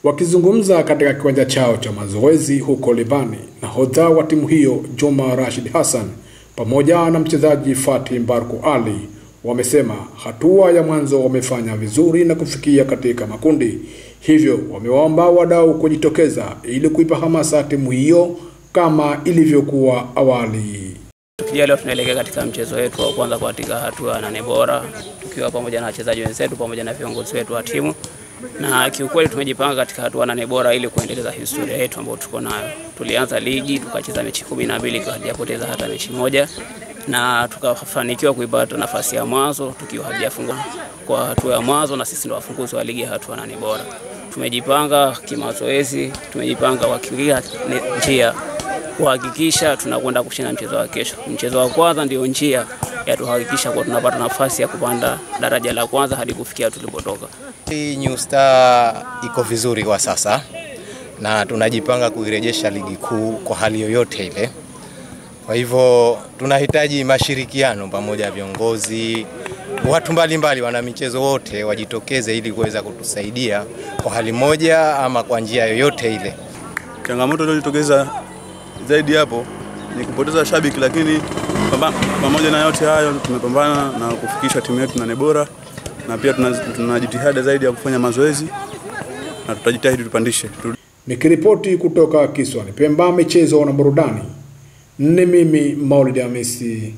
Wakizungumza katika kiwanja chao cha mazoezi huko Libani, nahodha wa timu hiyo Juma Rashid Hassan pamoja na mchezaji Fatih Mbarku Ali wamesema hatua ya mwanzo wamefanya vizuri na kufikia katika makundi. Hivyo wamewaomba wadau kujitokeza ili kuipa hamasa timu hiyo kama ilivyokuwa awali. Leo tunaelekea katika mchezo wetu wa kwanza katika hatua ya 8 bora, tukiwa pamoja na wachezaji wenzetu pamoja na viongozi wetu wa timu. Na kiukweli tumejipanga katika hatua 8 bora ili kuendeleza historia yetu ambayo tuko nayo. Tulianza ligi tukacheza mechi 12 hatujapoteza hata mechi moja, na tukafanikiwa kuipata nafasi ya mwanzo tukiwa hatujafungwa kwa hatua ya mwanzo, na sisi ndio wafunguzi wa ligi hatua 8 bora. Tumejipanga kimazoezi, tumejipanga kwa kila njia kuhakikisha tunakwenda kushinda mchezo wa kesho. Mchezo wa kwanza ndio njia ya kuhakikisha kwa tunapata nafasi ya kupanda daraja la kwanza hadi kufikia tulipotoka. New Star iko vizuri kwa sasa na tunajipanga kuirejesha ligi kuu kwa hali yoyote ile. Kwa hivyo tunahitaji mashirikiano pamoja na viongozi, watu mbalimbali, wana michezo wote wajitokeze ili kuweza kutusaidia kwa hali moja ama kwa njia yoyote ile. Changamoto iliyojitokeza zaidi hapo ni kupoteza shabiki, lakini pamoja na yote hayo tumepambana na kufikisha timu yetu 8 bora, na pia tunajitihada zaidi ya kufanya mazoezi na tutajitahidi tupandishe. Nikiripoti kutoka Kisiwani Pemba, michezo na burudani, ni mimi Maulid Hamisi.